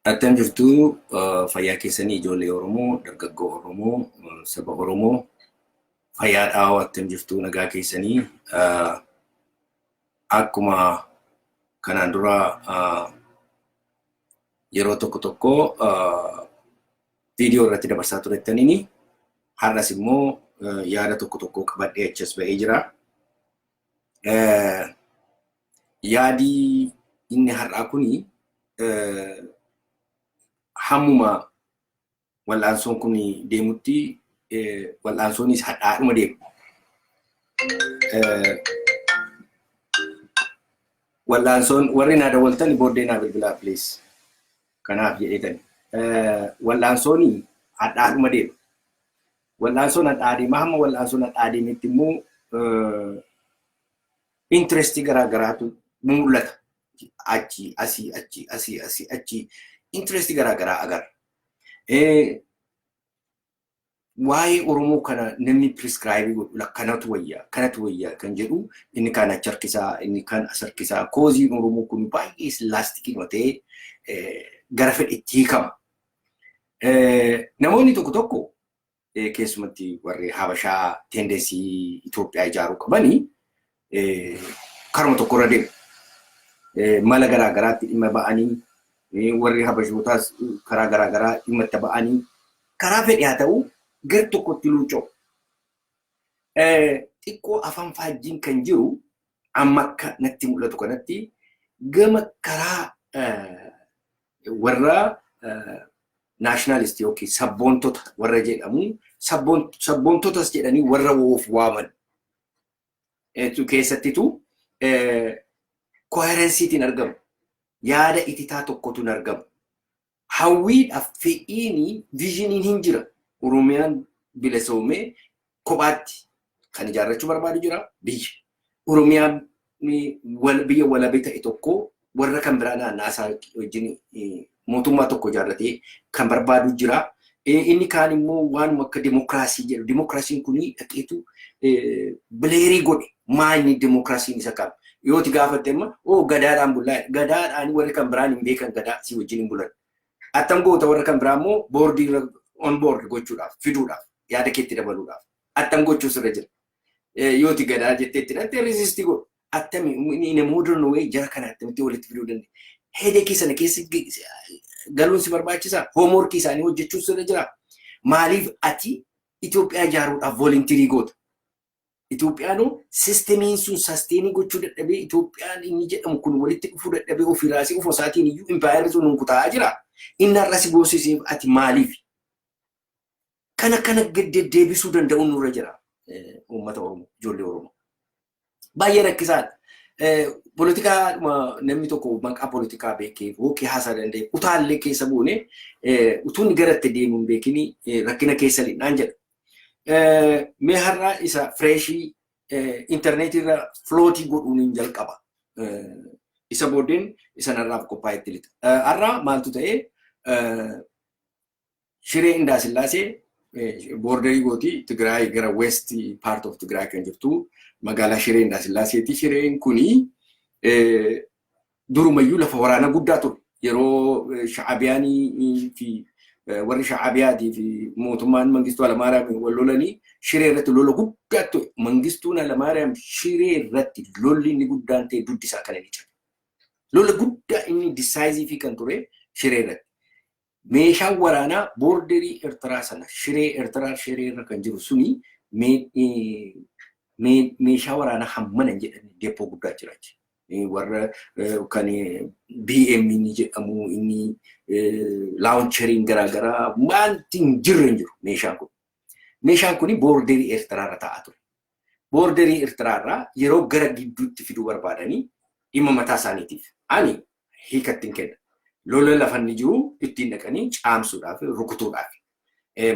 Attam jirtu fayyaa keessanii ijoollee Oromoo, dargaggoo Oromoo, saba Oromoo fayyaa dhaawaa attam jirtu nagaa keessanii akkuma kanaan dura yeroo tokko tokko viidiyoo irratti dabarsaa turettaniini har'as immoo yaada tokko tokko qabadhee achas ba'ee jira. Yaadi inni har'aa kuni hammuma wal'aansoon kun deemutti wal'aansoonis hadhaadhuma deemu. Wal'aansoon warri naa dawwaltan booddee naa bilbilaa please. Kanaaf jedheetani. Wal'aansooni hadhaadhuma deemu. Wal'aansoon hadhaa deema hamma wal'aansoon hadhaa deemetti immoo interesti garaa garaatu mul'ata. Achi asii interesti garaa garaa agarra. Waa'ee Oromoo kana namni prescribe godhu kanatu wayyaa kan jedhu inni kaan achi harkisaa inni kaan as harkisaa kooziin Oromoo kun baay'ee laastikiin ta'ee gara fedhetti hiikama. Namoonni tokko tokko keessumatti warri Habashaa tendensii Itoophiyaa ijaaruu qabanii karuma tokkorra deemu. Mala garaa garaatti dhimma ba'anii warri Habashootaas karaa garaa garaa dhimma itti ba'anii karaa fedhe haa ta'u gara tokkotti luuca'u. Xiqqoo afaan faajjiin kan jiru amma akka natti mul'atu kanatti gama karaa warra naashinaalistii yookiin sabboontota warra jedhamu sabboontotas jedhanii warra of waaman keessattitu koherensiitiin argamu. Yaada ititaa tokkotu hin argamu. Hawwiidhaaf fe'iini viizhiniin hin jira. Oromiyaan bilisomee kophaatti kan ijaarrachuu barbaadu jira biyya. Oromiyaan biyya walabee ta'e tokko warra kan biraa naannaasaa wajjin mootummaa tokko ijaarratee kan barbaadu jira. Inni kaan immoo waanuma akka dimokiraasii jedhu. Dimokiraasiin kuni dhaqeetu bileerii godhe maayini dimokiraasiin isa qaba. Yooti gaafatte amma gadaadhaan bullaa gadaadhaan warri kan biraan hin beekan gadaa si wajjin hin bulan. Attam goota warra kan biraa immoo boordii on board gochuudhaaf fiduudhaaf yaada keetti dabaluudhaaf attam gochuu sirra jira. Yooti gadaa jetteetti dhattee resistii godhu. Attami inni modern way jara kana attamitti walitti fiduu dandeenya. Heedekii sana keessa galuun si barbaachisaa? Hoomworkii isaanii hojjechuu sirra jira. Maaliif ati Itoophiyaa ijaaruudhaaf volunteerii goota? Itoophiyaanoo sistemiin sun sasteenii gochuu dadhabee Itoophiyaan inni jedhamu kun walitti dhufuu dadhabee ofii raasii ofii isaatiin iyyuu impaayarri sun nun kutaa'aa jira. Inni har'as goosiseef ati maaliif? Kana deddeebisuu danda'uun nurra jira uummata Oromoo, ijoollee Oromoo. Baay'ee rakkisaadha. Poolitikaa namni tokko maqaa poolitikaa beekee hookee haasaa danda'e utaallee keessa buune utuun garatti deemuun beekini rakkina keessa lixnaan jedha. Mee har'aa isa fireeshii intarneetirra flootii godhuun hin jalqaba. Isa booddeen isa narraaf qophaa'etti lixa. Har'aa maaltu ta'ee Shiree Indaasillaasee boordarii gooti Tigraay gara west part of Tigraay kan jirtu magaalaa Shiree Indaasillaaseeti. Shireen kuni durumayyuu lafa waraana guddaa ture. Yeroo Sha'abiyaanii fi warri Sha'abiyaatii fi mootummaan Mangistuu Hayilamaariyaam wal lolanii Shiree irratti lola guddaa ture. Mangistuun Hayilamaariyaam Shiree irratti lolli inni guddaan ta'e duddi isaa kana ni jira. Lola guddaa inni disaayizii kan ture Shiree irratti. Meeshaan waraanaa boorderii Eertiraa sana Shiree irra kan jiru suni meeshaa waraanaa hammana jedhanii deepoo guddaa jiraachi. Warra kan BM inni jedhamu inni launcheriin garaa garaa wanti hin jirre hin jiru meeshaan kun. Meeshaan kuni boorderii Eertiraa irra taa'aa ture. Boorderii Eertiraa irraa yeroo gara gidduutti fiduu barbaadanii dhimma mataa isaaniitiif ani hiikatti hin kenna. Lola lafanni jiru ittiin dhaqanii caamsuudhaaf rukutuudhaaf.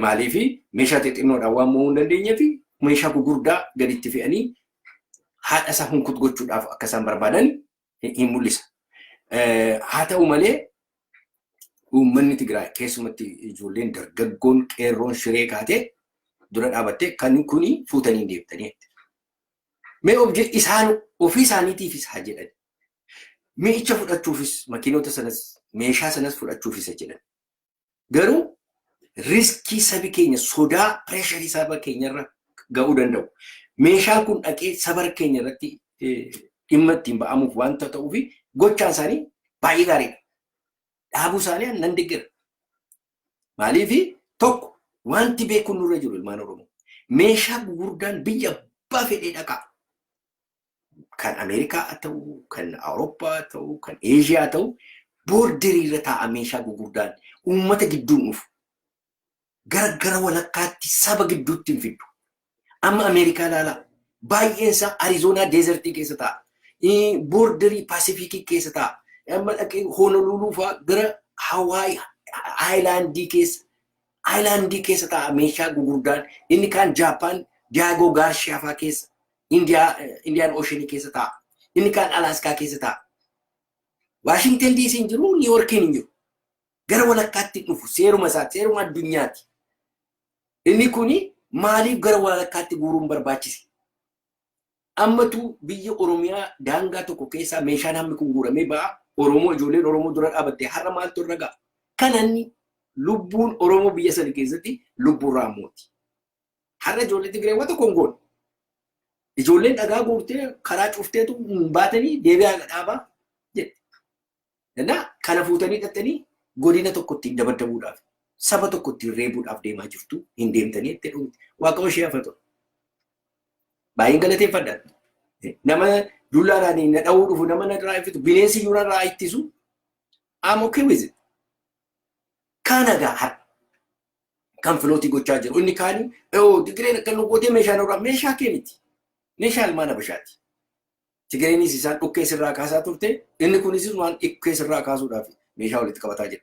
Maaliif meeshaa xixinnoodhaan waan mo'uu hin dandeenyeef meeshaa gurguddaa gaditti fe'anii haadha isaa hunkut gochuudhaaf akka isaan barbaadan hin mul'isa. Haa ta'u malee uummanni Tigraay keessumatti ijoolleen dargaggoon qeerroon Shiree kaatee dura dhaabattee kan kuni fuutanii deebitanii. Mee isaan ofii isaaniitiifis haa jedhan. mi'icha fudhachuufis makiinota sanas meeshaa sanas fudhachuufis jedhan. Garuu riskii sabi keenya sodaa pireesharii saba keenyarra ga'uu danda'u. Meeshaan kun dhaqee saba keenya irratti dhimma ittiin ba'amuuf wanta ta'uuf gochaan isaanii baay'ee gaariidha. Dhaabuu isaanii nan deeggara. Maaliif tokko wanti beekuun nurra jiru ilmaan Oromoo. Meeshaa gurguddaan biyya abbaa fedhee dhaqaa. Kan Ameerikaa ta'u, kan Awurooppaa ta'u, kan Eeshiyaa ta'u boordirii irra taa'a meeshaa gurguddaan uummata gidduun dhufu. Gara walakkaatti saba gidduutti hin fiddu. Amma Ameerikaa ilaalaa baay'een isaa Arizoonaa deezertii keessa taa'a. Boordirii Paasifiikii keessa taa'a. Amma dhaqee Hoonoluluu fa'aa gara Hawaayi Aayilaandii keessa taa'a meeshaa gurguddaan. Inni kaan Jaapaan Diyaagoo Gaarshiyaa fa'aa keessa. Indiyaan Ooshinii keessa taa'a. Inni kaan Alaaskaa keessa taa'a. Waashingtan DC hin jiru, Niiwoorkiin hin jiru. Gara walakkaatti dhufu seeruma isaati, seeruma addunyaati. Inni kuni maaliif gara walakkaatti guuruun barbaachise? Ammatu biyya Oromiyaa daangaa tokko keessaa meeshaan hammi kun guuramee ba'a. Oromoo ijoolleen Oromoo dura dhaabattee har'a maaltu irra ga'a? Kananni lubbuun Oromoo biyya sana keessatti lubbuu Raamooti. Har'a ijoollee Tigree wanta kongoon. Ijoolleen dhagaa guurtee karaa cufteetu baatanii deebi'aa dhaabaa jedhe. Kana fuutanii dhattanii godina tokkotti dabadabuudhaaf saba tokkotti reebuudhaaf deemaa jirtu hin deemtanii itti dhumti. Waaqa ishee hafatu. Baay'een galateeffadha. Nama dullaadhaan na dha'uu dhufu nama na irraa bineensi iyyuu narraa ittisu I'm okay with it. Kana gahaa kan filootii gochaa jiru. Inni kaanii Tigreen akka nu gootee meeshaan irraa meeshaa keeniti. Meeshaa ilmaan Habashaati. Tigreenis isaan dhukkee sirraa kaasaa turte inni kunis waan dhukkee sirraa kaasuudhaaf meeshaa walitti qabataa jira.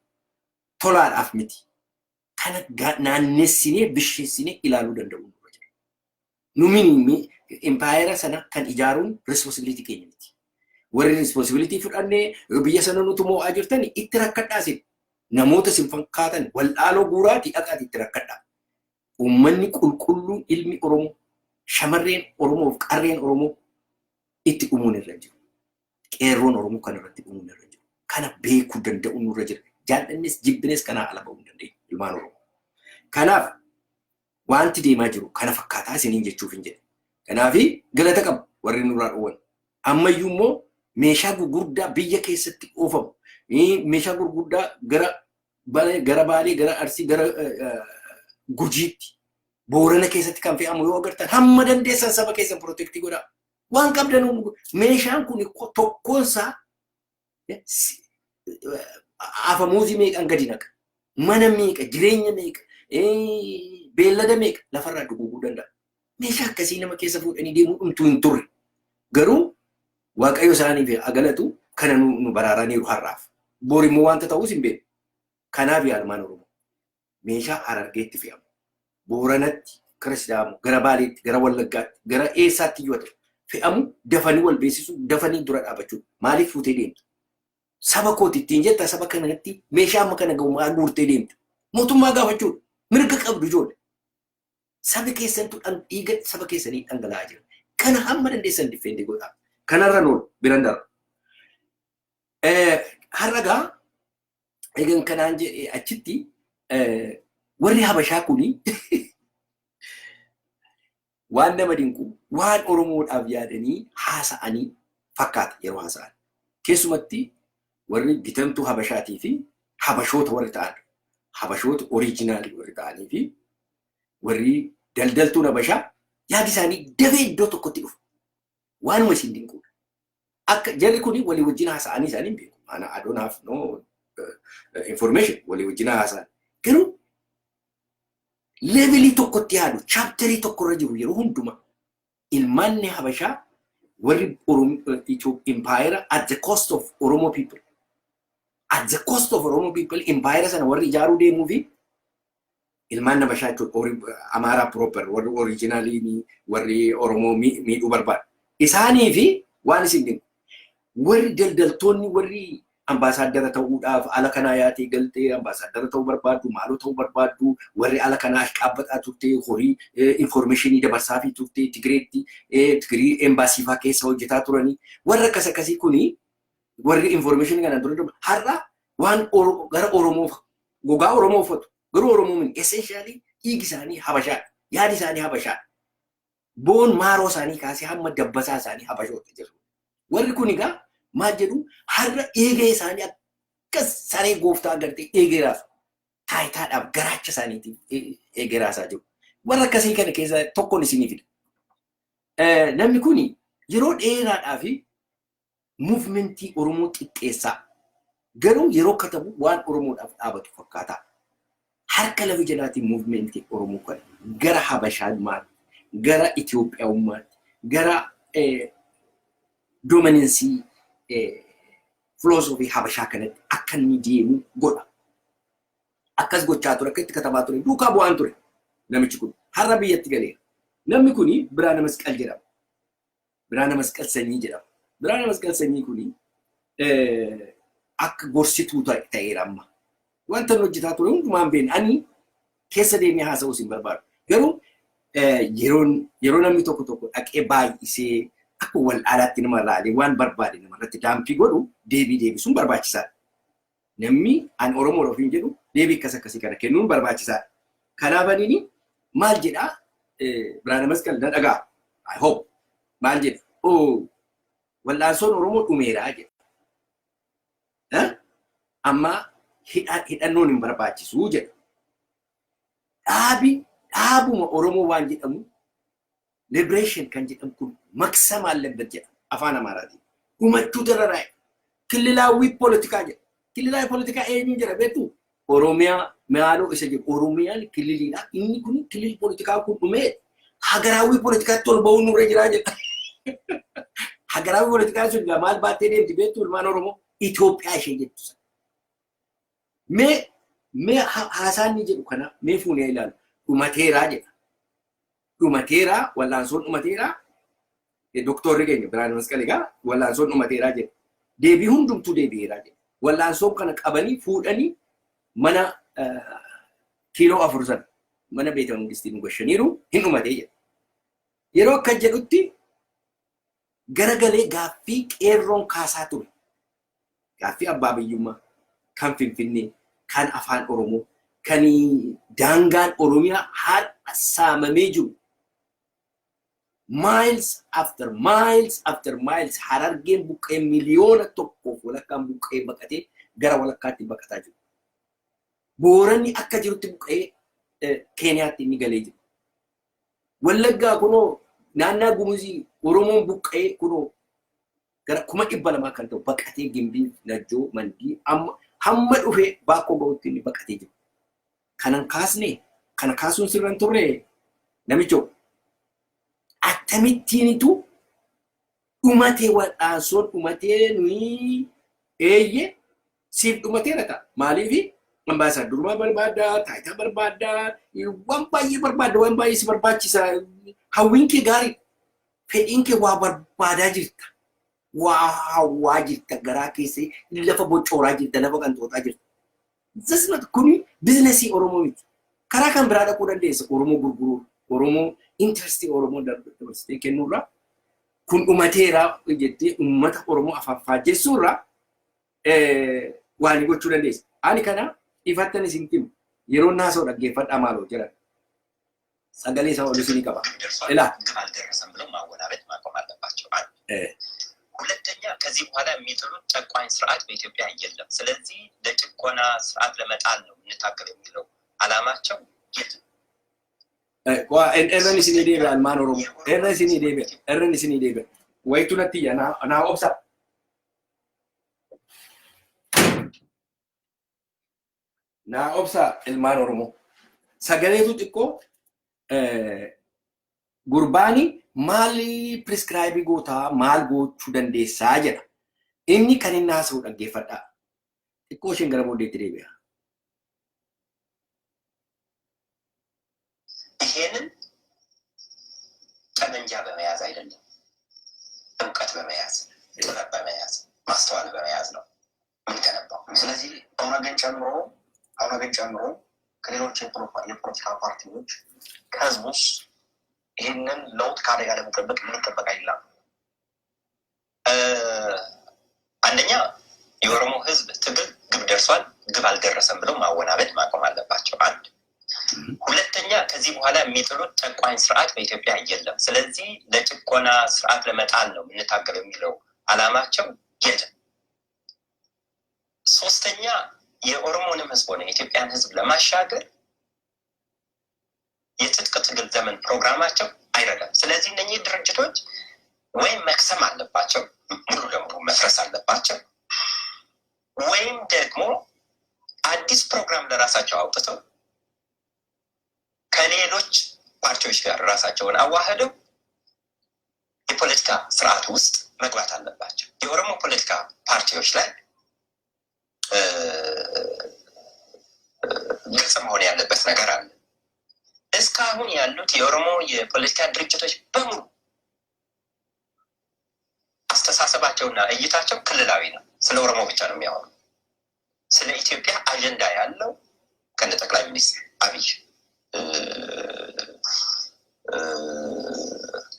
Tolaadhaaf miti. Kana naannessinee bisheessinee ilaaluu danda'u. Numini empire sana kan ijaaruun responsibility keenya miti. Warri responsibility fudhannee biyya sana nuti mo'aa jirtan itti rakkadhaa sin. Namoota sin fakkaatan waldhaaloo guuraati dhaqaati itti rakkadhaa. Uummanni qulqulluun ilmi Oromoo, shamarreen Oromoo fi qarreen Oromoo itti dhumuun irra jiru. Qeerroon Oromoo kan irratti dhumuun irra jiru. Kana beekuu danda'u nurra jira. Jaallannis jibbines kanaa ala ba'uu dandeenya ilmaan Oromoo. Kanaaf wanti deemaa jiru kana fakkaataa isiniin jechuuf hin jedhe. Kanaafi galata qabu warri nurraa dhowwan. Ammayyuu immoo meeshaa gurguddaa biyya keessatti oofamu. Meeshaa gurguddaa gara Baalee, gara Arsii, gara Gujiitti, Boorana keessatti kan fe'amu yoo agartan hamma dandeessan saba keessan protectii godhaa. Waan qabdan meeshaan kun tokkoonsaa afamuuzii meeqaan gadi naqa. Mana meeqa, jireenya meeqa, beellada meeqa lafarraa dhuguu danda'a. Meeshaa akkasii nama keessa fuudhanii deemuu dhumtuu hin turre. Garuu Waaqayyo isaaniif agalatu kana nu baraaraniiru har'aaf. Borimmoo wanta ta'us hin beeku. Kanaaf ilmaan Oromoo meeshaa Harargeetti fe'amu. Booranatti, gara Sidaamoo, gara Baaleetti, gara Wallaggaatti, gara eessaatti iyyuu ta'u fe'amu dafanii wal beeksisu, dafanii dura dhaabachuu. Maaliif fuutee deemtu? Saba kooti ittiin jetta saba kanatti meeshaa amma kana ga'u maal guurtee deemtu? Mootummaa gaafachuudha. Mirga qabdu ijoollee. Sabi keessantu dhiiga saba keessanii dhangala'aa jira. Kana hamma dandeessan difeendii godhaa. Kanarra noonu biran darba. Har'agaa eegan kanaan jedhee achitti warri Habashaa kuni waan nama dinqu waan Oromoodhaaf yaadanii haasa'anii fakkaata yeroo haasa'an. Keessumatti warri bitamtuu Habashaatii fi Habashoota warri ta'an. Habashoota oriijinaalii warri ta'anii fi warri daldaltuun Habashaa yaadi isaanii dafee iddoo tokkotti dhufu. Waanuma isin dinquudha. Akka jarri kuni walii wajjin haasa'anii isaanii hin beeku. I don't have no information walii wajjin haasa'an. Garuu levelii tokkotti yaadu chaapterii tokkorra jiru yeroo hundumaa ilmaanni Habashaa warri empire at the cost of Oromo people. At the cost of Oromo people empire sana warri ijaaruu deemuu fi ilmaan Habashaa Amaaraa proper warri originalii warri Oromoo miidhuu barbaadu. Isaanii fi waan isin dinqu. Warri daldaltoonni warri ambaasaadara ta'uudhaaf ala kanaa yaatee galtee ambaasaadara ta'uu barbaaddu, maaloo ta'uu barbaaddu, warri ala kanaa qaabbataa turte, horii informationii dabarsaa fi turte, Tigirii embaasiifaa keessa hojjetaa turanii, warra akkas akkasii kuni warri information kana dura har'a waan gara Oromoo gogaa Oromoo uffatu garuu Oromoo min essentially dhiigi isaanii Habashaa yaadi isaanii Habashaa boon maaroo isaanii kaasee hamma dabbasaa isaanii Habashoota jiru warri kun egaa maal jedhu har'a eegee isaanii akkas saree gooftaa agartee eegeeraaf taayitaadhaaf garaacha isaaniitiif eegeeraasaa jiru warra akkasii kana keessa tokkoon isinii fida. Namni kun yeroo dheeraadhaaf muuvimentii Oromoo qixxeessaa garuu yeroo katabu waan Oromoodhaaf dhaabatu fakkaata. Harka lafa jalaatiin muuvimentii Oromoo kana gara Habashaadhumaatti, gara Itoophiyaawummaatti, gara dominancy philosophy Habashaa kanatti akka inni deemu godha. Akkas gochaa ture, akka itti katabaa ture, duukaa bu'aan ture namichi kun. Har'a biyyatti galeera. Namni kun Biraana Masqal jedhama. Biraana Masqal Sanyii jedhama. Biraana Masqal Sanyii kun akka gorsituu ta'eera amma. Wanta inni hojjetaa ture hundumaan beekna. Ani keessa deemee haasa'uus hin barbaadu. Garuu yeroo namni tokko dhaqee baay'isee akka wal dhaalaatti nama laalee waan barbaade namarratti daampii godhu deebisuun barbaachisaadha. Namni an Oromoo ofiin jedhu deebii akkasii kana kennuun barbaachisaadha. Kanaaf ani maal jedhaa Biraana Masqal na dhagaa. I hope maal jedha wal'aansoon Oromoo dhumeeraa jedha. Amma hidhannoon hin barbaachisu jedha. Dhaabuma Oromoo waan jedhamu liberation kan jedhamu kun maksama allabbat jedha afaan Amaaraatiin. Dhumachuu dararaa'e killilaawwii poolitikaa jedha. Killilaawwii poolitikaa eenyuun jedha beektu Oromiyaa maaloo isa jedhu Oromiyaan killiliidha. Inni kun killil poolitikaa kun dhumee hagaraawwii poolitikaatti ol ba'uun nurra jiraa jedha. Hagaraawwii poolitikaa sun maal baattee deemti beektu ilmaan Oromoo Itoophiyaa ishee jettu. Mee haasaan ni jedhu kana mee fuunee ilaalu dhumateeraa jedha. Dhumateeraa wal'aansoon dhumateeraa doktorri keenya Biraana Masqal egaa wal'aansoon dhumateeraa jedha. Deebii hundumtuu deebi'eeraa jedha. Wal'aansoon kana qabanii fuudhanii mana kiiloo 4 sana mana Beeta Mangistii nu gashaniiru hin dhumatee jedha. Yeroo akka jedhutti garagalee gaaffii qeerroon kaasaa ture. Gaaffii abbaa biyyummaa kan Finfinnee kan afaan Oromoo kan daangaan Oromiyaa har'a saamamee jiru. Miles after miles Harargeen buqqee miliyoona tokkoof walakkaan buqqee baqatee gara walakkaatti baqataa jiru. Booranni akka jirutti buqqee Keeniyaatti inni galee jiru. Wallaggaa kunoo naannaa Gumuzii Oromoon buqqee kunoo gara 200,000 kan ta'u baqatee Gimbii, Najjoo, Mandii hamma dhufee baakoo ba'utti inni baqatee jiru. Kanan kaasne kana kaasuun sirran turre namichoo akkamittiinitu dhumatee wal'aansoon dhumatee nuyi eeyye siif dhumateera ta'a. Maaliif ambaasaadurummaa barbaaddaa, taayitaa barbaaddaa, waan baay'ee barbaadda, waan baay'ee si barbaachisa. Hawwiin kee gaarii, fedhiin kee waa barbaadaa jirta. Waa jirta garaa keessee lafa boccooraa jirta, lafa qanxootaa jirta. Zasnat kun biizinasii Oromoo miti. Karaa kan biraa dhaquu dandeessa Oromoo gurguruu, Oromoo intirestii Oromoo dabarsitee kennuurraa kun dhumateeraa jettee uummata Oromoo afaan faajjessuurraa waan gochuu dandeessa. Ani kana ifattan isin timu yeroo naasoo dhaggeeffadhaa maaloo jedhan sagalee isaa ol isinii qaba. Ilaa ካልደረሰም ብለው ማወናበድ ማቆም አለባቸው። ሁለተኛ ከዚህ በኋላ የሚጥሉት ጨቋኝ ስርዓት በኢትዮጵያ የለም። ስለዚህ ለጭቆና ስርዓት ለመጣል ነው እንታገል የሚለው አላማቸው የለም። ኤረን isinii deebi'an maan Oromoo erren isinii deebi'an wayitu natti naa obsa. Naa obsa ilmaan Oromoo sagaleetu xiqqoo gurbaani maali prescribe gootaa maal gochuu dandeessaa jedha. Inni kan inni haasa'u dhaggeeffadhaa. Xiqqoo isheen gara booddeetti deebi'a. ይሄንን ጠመንጃ በመያዝ አይደለም፣ እውቀት በመያዝ ጥበብ በመያዝ ማስተዋል በመያዝ ነው የምንገነባው። ስለዚህ ኦነግን ጨምሮ ከሌሎች የፖለቲካ ፓርቲዎች ከህዝብ ውስጥ ይህንን ለውጥ ከአደጋ ለመጠበቅ የሚጠበቅ አይደለም። አንደኛ የኦሮሞ ህዝብ ትግል ግብ ደርሷል፣ ግብ አልደረሰም ብለው ማወናበድ ማቆም አለባቸው። አንድ ሁለተኛ ከዚህ በኋላ የሚጥሉት ጨቋኝ ስርዓት በኢትዮጵያ የለም። ስለዚህ ለጭቆና ስርዓት ለመጣል ነው የምንታገለው የሚለው አላማቸው የለም። ሶስተኛ የኦሮሞንም ህዝብ ሆነ የኢትዮጵያን ህዝብ ለማሻገር የትጥቅ ትግል ዘመን ፕሮግራማቸው አይረዳም። ስለዚህ እነኚህ ድርጅቶች ወይም መክሰም አለባቸው፣ ሙሉ ለሙሉ መፍረስ አለባቸው፣ ወይም ደግሞ አዲስ ፕሮግራም ለራሳቸው አውጥተው ከሌሎች ፓርቲዎች ጋር ራሳቸውን አዋህደው የፖለቲካ ስርዓት ውስጥ መግባት አለባቸው። የኦሮሞ ፖለቲካ ፓርቲዎች ላይ ግልጽ መሆን ያለበት ነገር አለ። እስካሁን ያሉት የኦሮሞ የፖለቲካ ድርጅቶች በሙሉ አስተሳሰባቸውና እይታቸው ክልላዊ ነው። ስለ ኦሮሞ ብቻ ነው የሚያወሩ። ስለ ኢትዮጵያ አጀንዳ ያለው ከነ ጠቅላይ ሚኒስትር አብይ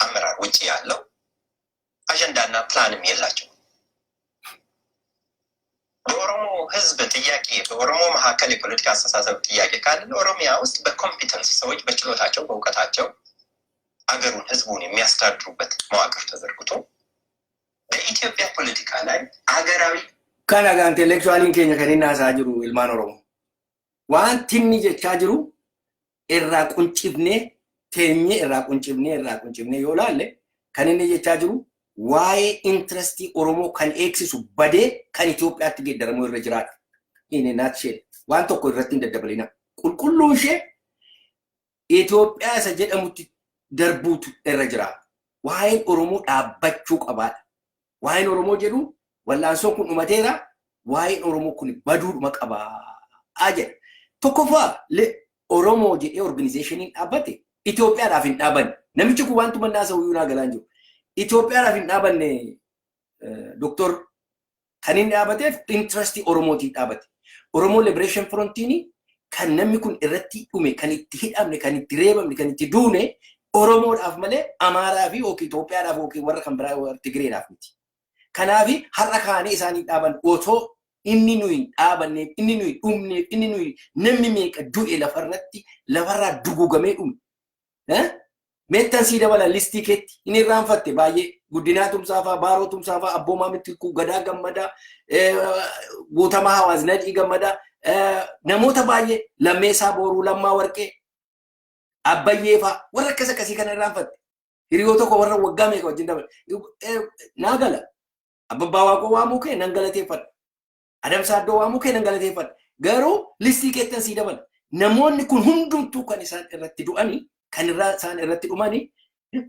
አመራር ውጪ ያለው አጀንዳና ፕላንም የላቸው። በኦሮሞ ህዝብ ጥያቄ በኦሮሞ መካከል የፖለቲካ አስተሳሰብ ጥያቄ ካለ ኦሮሚያ ውስጥ በኮምፒተንስ ሰዎች በችሎታቸው በእውቀታቸው አገሩን ህዝቡን የሚያስተዳድሩበት መዋቅር ተዘርግቶ በኢትዮጵያ ፖለቲካ ላይ አገራዊ ከናጋ ኢንተሌክቹዋሊን ኬኛ ከኒና ሳጅሩ ኢልማን ኦሮሞ ዋንቲኒ ጀቻ ጅሩ ኢራ ቁንጭብኔ ቴኜ ኢራ ቁንጭብኔ ይውላል ከኒኒ ጀቻ ጅሩ ዋይ ኢንትረስቲ ኦሮሞ ከን ኤክሲሱ በዴ ከን ኢትዮጵያ ትገደረሙ ይረጅራት ኢኔ ናትሼ ዋንቶ ኮ ይረቲ እንደደበሊና ቁልቁሉሼ ኢትዮጵያ ሰጀደሙት ደርቡት ይረጅራ ዋይ ኦሮሞ ዳባቹ ቀባል ዋይ ኦሮሞ ጀዱ ወላንሶ ኩን ኡመቴራ ዋይ ኦሮሞ ኩን በዱ መቀባ አጀ ቶኮፋ ለኦሮሞ ጀ ኦርጋናይዜሽን አባቴ ኢትዮጵያ ዳፊን ዳበን ነምጭ ኩ ዋንቱ መናሰው ይውና ገላንጆ ኢትዮጵያ ዳፊን ዳበን ዶክተር ከኒን ዳበቴ ኢንትረስቲ ኦሮሞቲ ዳበቴ ኦሮሞ ሊበሬሽን ፍሮንቲኒ ከነሚ ኩን ኢረቲ ዱሜ ከኒቲ ሂዳምኔ ከኒቲ ሬበምኔ ከኒቲ ዱኔ ኦሮሞ ዳፍ መለ አማራ ፊ ኦኬ ኢትዮጵያ ዳፍ ኦኬ ወረ ከምብራ ወር ትግሬ ዳፍ ሚቲ ከናፊ ሐረካኔ ኢሳኒ ዳበን ኦቶ inni nuyi dhaabannee inni nuyi dhumneef inni nuyi namni meeqa du'e lafarraa dugugamee dhume meettan sii dabala listii keetti inni irraanfatte baay'ee guddinaa tumsaafaa baaroo tumsaafaa abboomaa mittilkuu gadaa gammadaa guutamaa hawaas nadhii gammadaa namoota baay'ee lammeessaa booruu lammaa warqee abbayyeefaa warra akkas akkasii kana irraanfatte hiriyoo tokko warra waggaa meeqa wajjin dabala naa gala abbabbaa waaqoo waamuu kee nan galateeffadha Adam Saddoo waamuu kee nan galateeffadha garuu listii keettan sii dabala namoonni kun hundumtuu kan isaan irratti du'anii kan isaan irratti dhumanii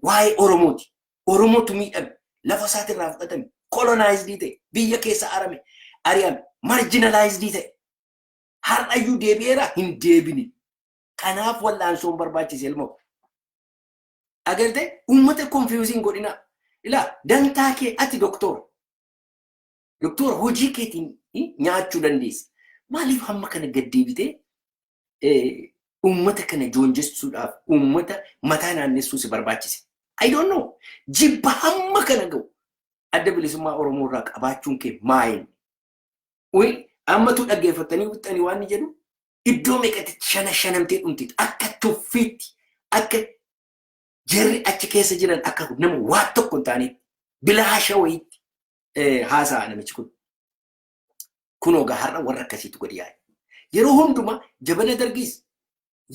waa'ee Oromooti. Oromootu miidhame lafa isaati irraa fudhatame colonized ta'e biyya keessa ari'ame marginalized ta'e har'ayyuu deebi'eera hin deebine kanaaf wallaansoon barbaachise ilmoo agarte uummata confusing godhina ila dantaa kee ati doktora hojii keetiin nyaachuu dandeessa maaliif hamma kana gaddeebite uummata kana joonjessuudhaaf uummata mataa naannessuu si barbaachise I don't know jibba hamma kana ga'u adda bilisummaa Oromoo irraa qabaachuun kee maayin ammatu dhaggeeffatanii wixxanii waan jedhu iddoo meeqatti shanamtee dhumti akka tuffiitti akka jarri achi keessa jiran akka nama waa tokko hin taanetti bilaasha wayitti haasa'a namichi kunoo har'a warra akkasiitu gadi yaa'e yeroo hunduma jabana dargiis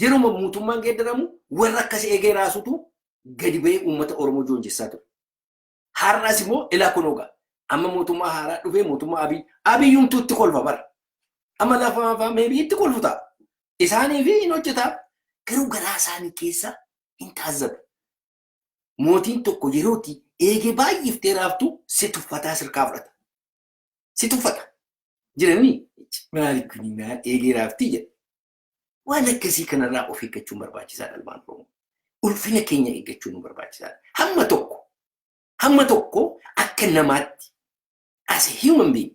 yeroo mootummaan geeddaramu warra akkasii eegee raasutu gadi ba'ee uummata Oromoo joonjessaa ture har'as immoo ilaa kunoo amma mootummaa haaraa dhufee mootummaa abiyyumtuu itti kolfa bara amma lafa meebii itti kolfu ta'a isaanii fi hin hojjetaa garuu garaa isaanii keessa hin taazzabu mootiin tokko yerooti eegee baay'iftee raaftu si tuffataa sirkaa fudhata si tuffata jiranii maaliif kuni maal eegee raaftii jedha waan akkasii kanarraa of eeggachuun barbaachisaadha ilmaan Oromoo ulfina keenya eeggachuun barbaachisaadha hamma tokko akka namaatti as a human being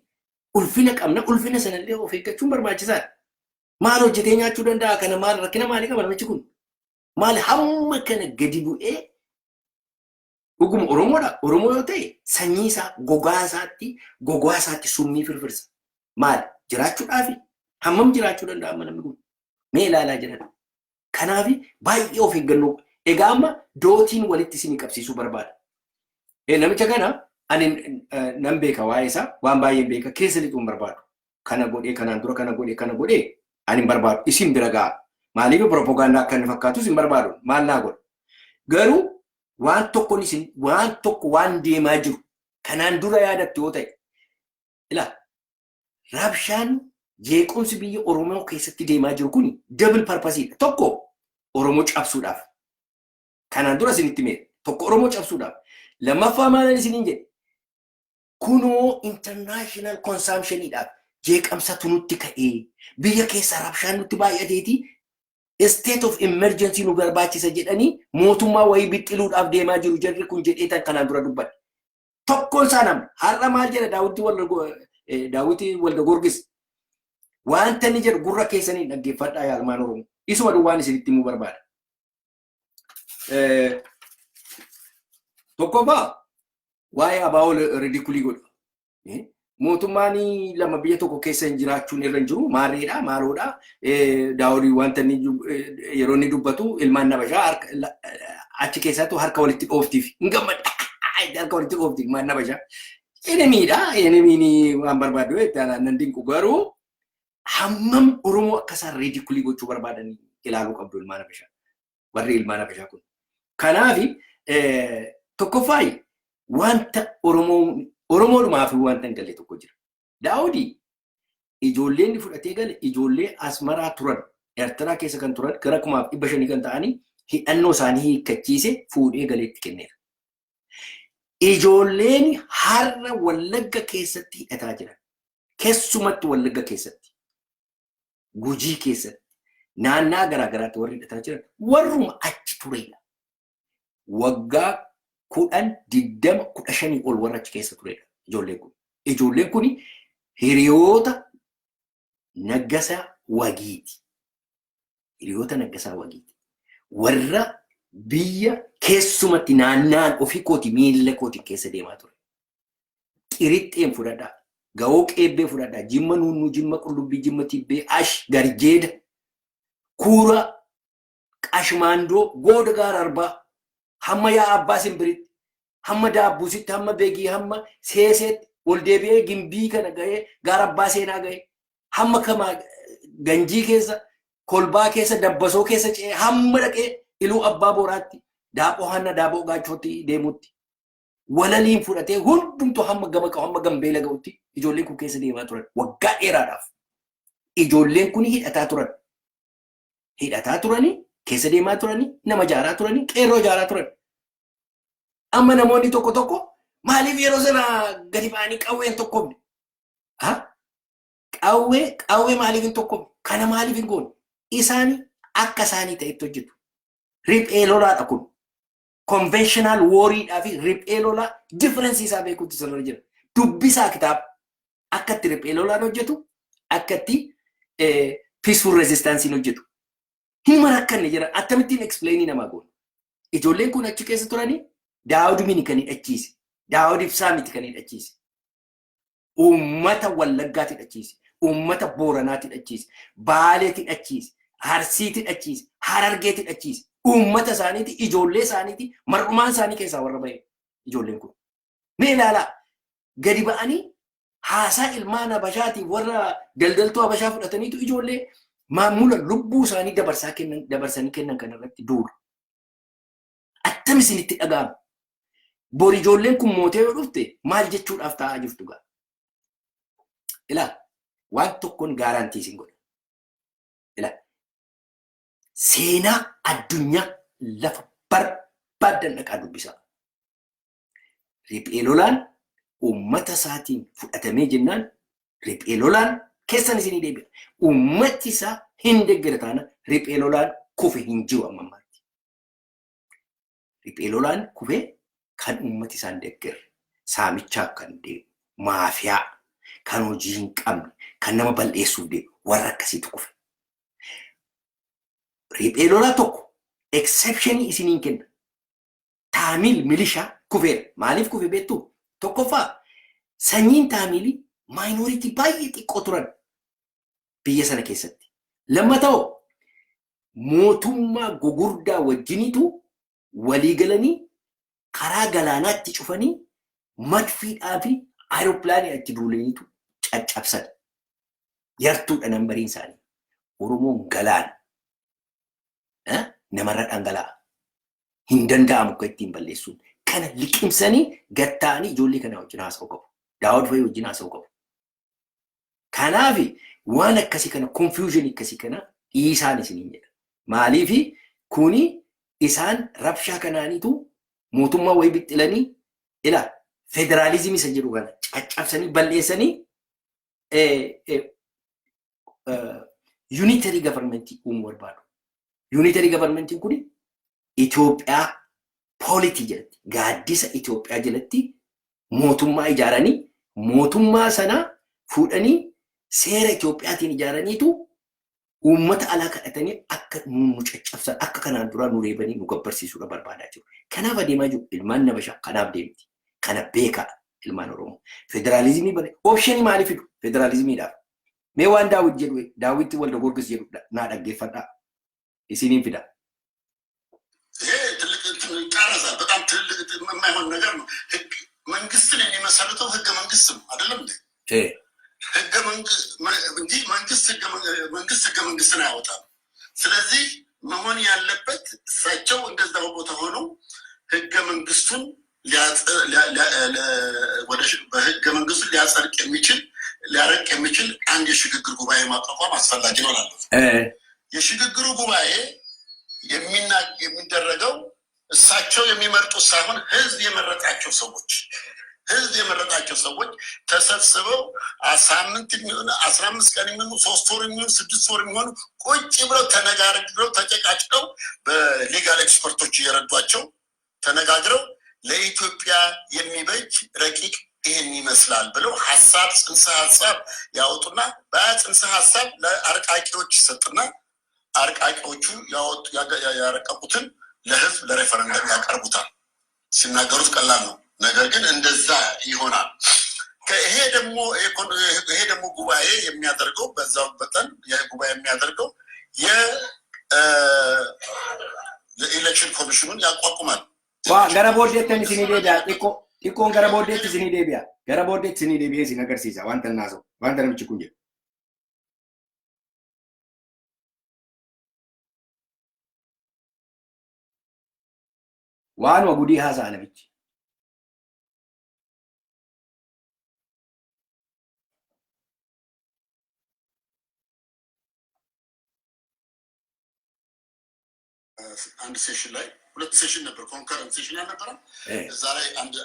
ulfina qabna ulfina sanallee of eeggachuun barbaachisaadha maal hojjetee nyaachuu danda'a kana maal rakkina maalii qaba namichi kun maal hamma kana gadi bu'ee Dhuguma Oromoodha. Oromoo yoo ta'e sanyii isaa gogaa isaatti summii firfirsa. Maali? Jiraachuudhaafi hammam jiraachuu danda'a amma namni kun? Mee ilaalaa jiran. Kanaaf baay'ee of eeggannoo. Egaa amma dootiin walitti isin qabsiisuu barbaada. Namicha kana ani nan beeka waa'ee isaa waan baay'een beeka keessa lixuun barbaadu. Kana godhee kanaan dura kana godhee ani hin barbaadu. Isin bira ga'a. Maaliif propagaandaa akka inni fakkaatu isin barbaadu? Maal naa godha? Garuu waan tokko waan deemaa jiru kanaan dura yaadatte yoo ta'e ilaa rabshaan jeequmsi biyya Oromoo keessatti deemaa jiru kun double purpose. Tokko Oromoo cabsuudhaaf. Kanaan dura isinitti mee tokko Oromoo cabsuudhaaf. Lammaffaa maal isiniin jedhe? Kunoo international consumptionidhaaf jeeqamsatu nutti ka'ee biyya keessa rabshaan nutti baay'ateeti state of emergency nu barbaachisa jedhanii mootummaa wayii bixxiluudhaaf deemaa jiru jarri kun jedheetan kanaan dura dubbadhe. Tokkoon isaa nama har'a maal jedha Daawwitii Walda Gorgis. Wanta inni jedhu gurra keessanii dhaggeeffadhaa yaalmaan Oromoo. Isuma duwwaan isinitti himuu barbaada. Tokkoffaa waa'ee abaa'oo ridikulii godha. Mootummaan lama biyya tokko keessa hin jiraachuun irra hin jiru. Maarreedha, maaloodha. Daawudii wanta inni yeroo inni dubbatu ilmaan nabashaa achi keessattuu harka walitti dhooftiif hin gammadha. Harka walitti dhooftiif ilmaan nabashaa. Enemiidha. Enemiin waan barbaadu nan dinqu garuu hammam Oromoo akkasaan ridikulii gochuu barbaadanii ilaaluu qabdu ilmaan nabashaa. Warri ilmaan nabashaa kun. Kanaaf tokkoffaa wanta Oromoodhumaaf wanta hin galle tokko jira. Daawudii ijoolleen fudhatee gale ijoollee Asmaraa turan Eertiraa keessa kan turan gara 500 kan ta'anii hidhannoo isaanii hiikkachiise fuudhee galeetti kenneera. Ijoolleen har'a Wallagga keessatti hidhataa jiran. Keessumatti Wallagga keessatti. Gujii keessatti. Naannaa garaagaraatti warri hidhataa jiran warruma achi tureedha. Waggaa 10-20-15 ol warra achi keessa tureedha ijoolleen kun. Ijoolleen kun hiriyoota Naggasaa Wagiiti. Hiriyoota Naggasaa Wagiiti. Warra biyya keessumatti naannaan ofii kooti miilla kooti keessa deemaa ture. Qirixxeen fudhadhaa. Ga'oo qeebbee fudhadhaa. Jimma nunnuu, jimma qullubbii, jimma tibbee, ash, garjeeda, kuura, qashmaandoo, gooda gaara arbaa. Hamma yaa abbaa simbiritti, hamma daabbuusitti, hamma beegii, hamma seeseetti, ol deebi'ee gimbii kana ga'ee, gaara abbaa seenaa ga'ee, hamma kama ganjii keessa, kolbaa keessa, dabbasoo keessa ce'ee, hamma dhaqee iluu abbaa booraatti, daaboo hanna daaboo gaachootti deemutti. Walaliin fudhatee hundumtuu hamma gama qabu, hamma gambeela ga'utti ijoolleen kun keessa deemaa turan. Waggaa dheeraadhaaf. Ijoolleen kun hidhataa turan. Hidhataa turanii. Keessa deemaa turanii, nama jaaraa turanii, qeerroo jaaraa turan. Amma namoonni tokko maaliif yeroo sana gadi ba'anii qawween tokkomne? Qawwee maaliif hin tokkomne? Kana maaliif hin goone? Isaanii akka isaanii ta'etti hojjetu. Riphee lolaadha kun. Conventional warriidhaa fi riphee lolaa difference isaa beekuutti sirra jira. Dubbisaa kitaaba. Akkatti riphee lolaan hojjetu, akkatti peaceful resistance hojjetu. Hima rakkanne jira akkamittiin explainii namaa goone. Ijoolleen kun achi keessa turanii Daawud mini kan hidhachiise. Daawud ibsaa miti kan hidhachiise. Uummata Wallaggaatti hidhachiise. Uummata Booranaatti hidhachiise. Baaleetti hidhachiise. Arsiitti hidhachiise. Harargeetti hidhachiise. Uummata isaaniiti, ijoollee isaaniiti, mar'umaan isaanii keessaa warra ba'e ijoolleen kun. Mee ilaalaa gadi ba'anii haasaa ilmaan Habashaatiif warra daldaltuu Habashaa fudhataniitu ijoollee maamula lubbuu isaanii dabarsanii kennan kanarratti duulu. Attam isinitti dhaga'ama. Bor ijoolleen kun mootee yoo dhufte maal jechuudhaaf taa'aa jirtu gaa. Ilaa waan tokkoon gaarantii isin godha. Ilaa seenaa addunyaa lafa barbaadan dhaqaa dubbisaa. Riphee lolaan uummata isaatiin fudhatamee jennaan riphee lolaan keessan isinii deebi'a. Uummati isaa hin deeggara taana riphee lolaan kufe hin jiru amma ammaatti. Riphee lolaan kufe kan uummati isaa hin deeggarre saamichaaf kan deemu maafiyaa kan hojii hin qabne kan nama bal'eessuuf deemu warra akkasiitu kufe. Riphee lolaa tokko exceptionii isiniin kenna. Taamil milishaa kufeera. Maaliif kufe beektu? Tokkoffaa sanyiin taamilii maayinooritii baay'ee xiqqoo turan biyya sana keessatti. Lammataa mootummaa gugurdaa wajjinitu walii galanii karaa galaanaatti cufanii madfiidhaa fi aeropilaanii achi duulaniitu caccabsan. Yartuudha nambariin isaanii. Oromoon galaana. Namarra dhangala'a. Hin danda'amu akka ittiin balleessuun. Kana liqimsanii gatta'anii ijoollee kana wajjin haasa'uu qabu. Daawud Fayyii wajjin haasa'uu qabu. Kanaaf waan akkasii kana confusion akkasii kana dhiisaan isiniin jedha. Maaliif kuni isaan rabshaa kanaaniitu mootummaa wayii bixxilanii ila federaalizimii isa jedhu kana caccabsanii balleessanii unitary government uumuu barbaadu. Unitary government kuni Itoophiyaa polity jalatti gaaddisa Itoophiyaa jalatti mootummaa ijaaranii mootummaa sana fuudhanii seera Itoophiyaatiin ijaaraniitu uummata alaa kadhatanii akka nu caccabsan akka kanaan dura nu reebanii nu gabbarsiisuudha barbaadaa jiru. Kanaaf adeemaa jiru ilmaan nabashaa kanaaf deemti. Kana beekaa ilmaan Oromoo. Federaalizimii bane optionii maaliif fidu? Federalizimiidhaaf. Mee waan Daawit jedhu Daawit Walda Gorgis jedhu naa dhaggeeffadhaa. Isiniin fida. ቃረዛል በጣም ትልቅ የማይሆን ነገር ነው። መንግስትን የሚመሰርተው ህገ መንግስት ነው አይደለም እንዴ? ህገ መንግስት ህገ መንግስትን አያወጣም። ስለዚህ መሆን ያለበት እሳቸው እንደዛው ቦታ ሆነው ህገ መንግስቱን በህገ መንግስቱ ሊያጸድቅ የሚችል ሊያረቅ የሚችል አንድ የሽግግር ጉባኤ ማቋቋም አስፈላጊ ነው እላለሁ። የሽግግሩ ጉባኤ የሚደረገው እሳቸው የሚመርጡት ሳይሆን ህዝብ የመረጣቸው ሰዎች ተሰብስበው ሳምንት የሚሆን 15 ቀን የሚሆን 3 ወር የሚሆን 6 ወር የሚሆን ቁጭ ብለው ተነጋግረው ተጨቃጭቀው በሊጋል ኤክስፐርቶች እየረዷቸው ተነጋግረው ለኢትዮጵያ የሚበጅ ረቂቅ ይሄን ይመስላል ብለው ጽንሰ ሐሳብ ያወጡና በጽንሰ ሐሳብ ለአርቃቂዎች ይሰጥና አርቃቂዎቹ ያረቀቁትን ለህዝብ ለሬፈረንደም ያቀርቡታል። ሲናገሩት ቀላል ነው፣ ነገር ግን እንደዛ ይሆናል። ይሄ ደግሞ ጉባኤ የሚያደርገው በዛው በጠን ጉባኤ የሚያደርገው የኤሌክሽን ኮሚሽኑን ያቋቁማል። ገረ ቦርዴትን ሲኒ ዴቢያ ጢቆን ገረ ቦርዴት ሲኒ ዴቢያ ገረ ቦርዴት ሲኒ ዴቢያ ሲነገርሲሳ ዋንተናሰው ዋንተ ነምቺ ኩኝ ዋን ወጉዲ ሃዛ ነብች አንድ ሴሽን ላይ ሁለት ሴሽን ነበር፣ ኮንከረንት ሴሽን አልነበረም። እዛ ላይ አንድ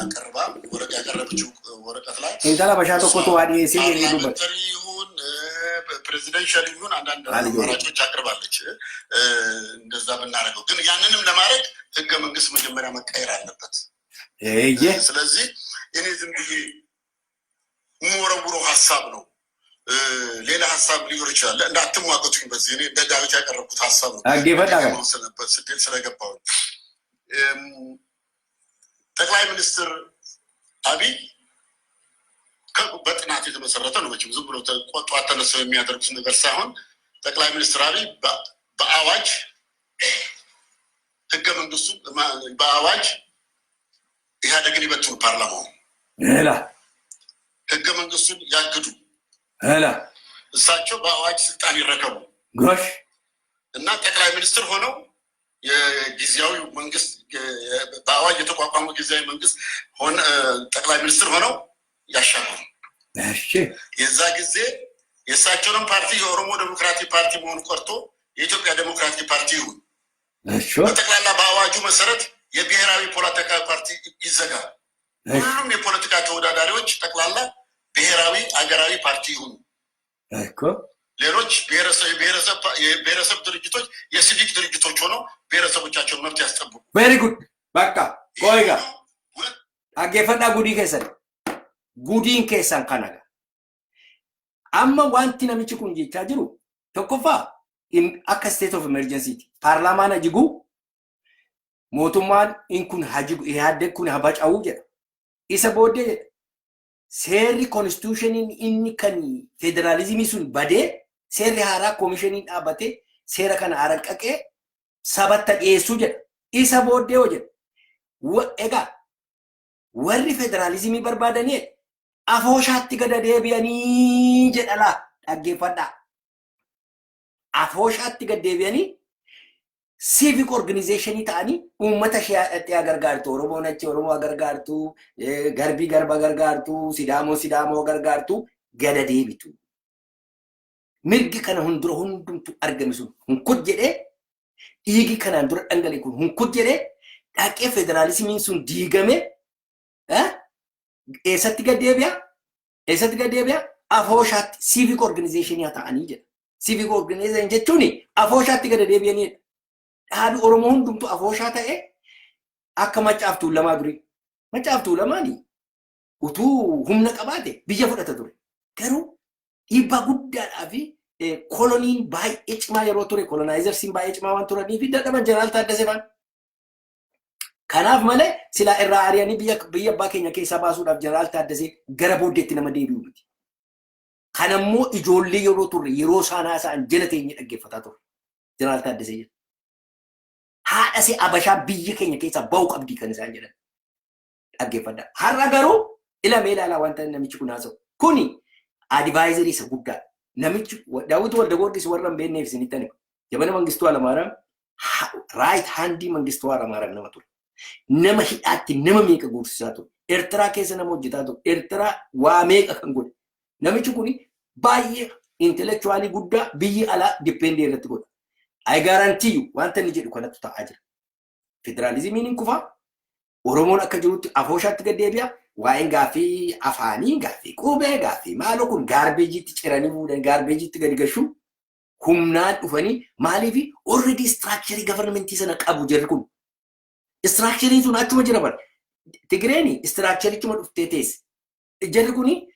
አቀርባ ወረቀት ያቀረበችው ወረቀት ላይ እንታላ በሻቶ ኮቶ ዋዲ ሲል ይሉበት ይሁን ፕሬዚደንሻል ይሁን አንዳንድ አማራጮች አቅርባለች። እንደዛ ብናረገው ግን ያንንም ለማድረግ ህገ መንግስት መጀመሪያ መቀየር አለበት። ስለዚህ እኔ ዝም ብዬ የምወረውረው ሀሳብ ነው። ሌላ ሀሳብ ሊኖር ይችላል። እንዳትሟገቱኝ በዚህ እኔ ደጋዊት ያቀረብኩት ሀሳብ ነው። ስለነበት ስደት ስለገባው ጠቅላይ ሚኒስትር አብይ በጥናት የተመሰረተ ነው። መቼም ዝም ብሎ ጧት ተነስተው የሚያደርጉት ነገር ሳይሆን ጠቅላይ ሚኒስትር አብይ በአዋጅ ህገ መንግስቱ በአዋጅ ኢህአዴግን ይበትኑ፣ ፓርላማው ህገ መንግስቱን ያግዱ፣ እሳቸው በአዋጅ ስልጣን ይረከቡ እና ጠቅላይ ሚኒስትር ሆነው የጊዜያዊ መንግስት በአዋጅ የተቋቋመው ጊዜያዊ መንግስት ሆነ ጠቅላይ ሚኒስትር ሆነው ያሻገሩ። የዛ ጊዜ የእሳቸውን ፓርቲ የኦሮሞ ዴሞክራቲክ ፓርቲ መሆኑ ቀርቶ የኢትዮጵያ ዴሞክራቲክ ፓርቲ ይሁን። በጠቅላላ በአዋጁ መሰረት የብሔራዊ ፖለቲካ ፓርቲ ይዘጋል። ሁሉም የፖለቲካ ተወዳዳሪዎች ጠቅላላ ብሔራዊ አገራዊ ፓርቲ ይሁን። ሌሎች ብሔረሰብ ድርጅቶች የሲቪክ ድርጅቶች ሆነው ብሔረሰቦቻቸውን መብት ያስጠብቁ። ቬሪ ጉድ። በቃ ቆይጋ አጌፈዳ ጉዲን ኬሳን ካናጋ አማ ዋንቲ ነምቺ ኩን ጀቻ ጅሩ tokkoffaa akka state of emergency ፓርላማና ጅጉ mootummaan kun yaadde kun habaca'uu jedha. Isa booddee seerri konstitushiniin inni kan federaalizimii sun badee seerri haaraa koomishiniin dhaabbatee seera kana aranqaqee sabatta dhiyeessuu jedha. Isa booddee hoo jedha. Egaa warri federaalizimii barbaadanii afooshaatti gada deebi'anii jedha laa dhaggeeffadhaa. Afooshaatti gad deebi'anii civic organization ta'anii uummata ishee gargaartu. Oromoon achi Oromoo gargaartu, Garbii Garba gargaartu, Sidaamoo gargaartu gada deebitu. Mirgi kana hundumtu argame sun hunkut jedhee dhiigi kanaan dura dhangalee kun hunkut jedhee dhaqee federaalizimiin sun diigame eessatti gad deebi'a? Afooshaatti civic organization ta'anii jedha. Civic organization jechuun afooshaatti gada deebi'anii dhaabi Oromoo hundumtu afooshaa ta'e akka Maccaaf Tuulamaa durii. Maccaaf Tuulamaani utuu humna qabaate biyya fudhata ture. Garuu dhiibbaa guddaadhaa fi koloniin baay'ee cimaa yeroo ture, kolonaayizeersiin baay'ee cimaa waan turanii fi dadhaban Jeneraal Taaddasee fa'aa. Kanaaf malee silaa irraa ari'anii biyya abbaa keenya keessaa baasuudhaaf Jeneraal Taaddasee gara booddeetti nama deebi'u miti. Kanammoo ijoollee yeroo turre yeroo isaan jala teenye dhaggeeffataa turre Jeneraal Taaddasee jedha. Haadha si Abashaa biyya keenya keessaa bahu qabdii kan isaan jedhan dhaggeeffadhaa. Har'a garuu ilamee ilaalaa wanta namichi kun haasa'u. Kuni advaayizarii isa guddaadha. Namichi Daawit Waldagoorgis warra hin beekneef isinitti ani. Jabana Mangistuu Hayilamaariyaam raayit haandii Mangistuu Hayilamaariyaam nama ture. Nama hidhaatti nama meeqa guursisaa ture. Eertiraa keessa nama hojjetaa ture. Eertiraa waa meeqa kan godhe. Namichi kun baay'ee intellectuaalii guddaa biyyi alaa dippendii irratti godha. I guarantee you wanta inni jedhu kanatti ta'aa jira. Federaalizimiin hin kufaa. Oromoon akka jirutti afooshaatti gad deebi'a. Waa'een gaaffii afaanii, gaaffii qubee, gaaffii maaloo kun gaarbeejiitti ciranii fuudhan, gaarbeejiitti gadi gashuu humnaan dhufanii maaliif already structure governmentii sana qabu jirri kun. Structure sun achuma jira bara. Tigireen structure-ichuma dhuftee teesse. Jirri kuni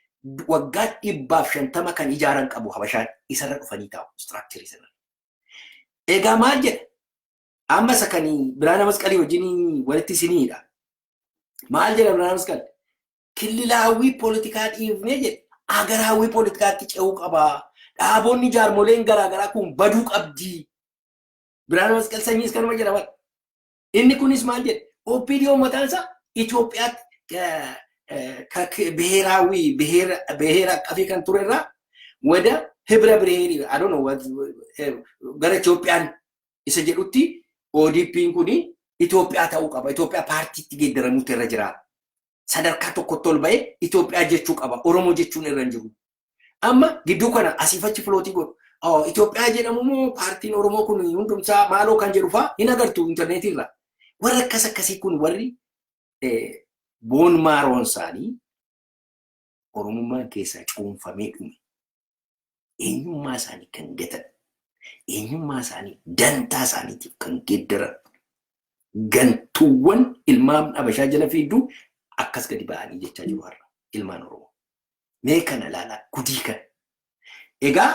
waggaa 150 kan ijaaran qabu Habashaan isarra dhufanii taa'u structure sana. Egaa maal jedha? Amma sakanii Biraana Masqalii wajjin walitti isiniidha. Maal jedha Biraana Masqalii? Killilaawwii poolitikaa dhiifnee jedhe agaraawwii poolitikaatti ce'uu qabaa. Dhaabonni jaarmoleen garaagaraa kun baduu qabdii. Biraana Masqal sanyiis kanuma jedha bara. Inni kunis maal jedhe? OPDO mataan isaa Itoophiyaatti ብሔራ አቀፊ kan turerraa ወደ ህብረ ብሔሪ I don't know gara Itoophiyaan isa jedhutti ODP'n kuni Itoophiyaa ta'uu qaba. Itoophiyaa paartiitti geeddaramuutu irra jira. Sadarkaa tokkotti ol ba'ee Itoophiyaa jechuu qaba. Oromoo jechuun irra hin jiru. Amma gidduu kana asiifachi filootii godhu. Itoophiyaa jedhamu moo paartiin Oromoo kun hundumsaa maaloo kan jedhu fa'aa hin agartu intarneetii irraa. Warri akkasii kun warri boon maaroon isaanii Oromummaan keessaa cuunfamee dhume. Eenyummaa isaanii kan gatan, eenyummaa isaanii dantaa isaaniitiif kan geeddaran gantuuwwan ilmaan Habashaa jala fiiduu akkas gadi ba'anii jechaa jiru har'a ilmaan Oromoo. Mee kana ilaalaa gudii kana. Egaa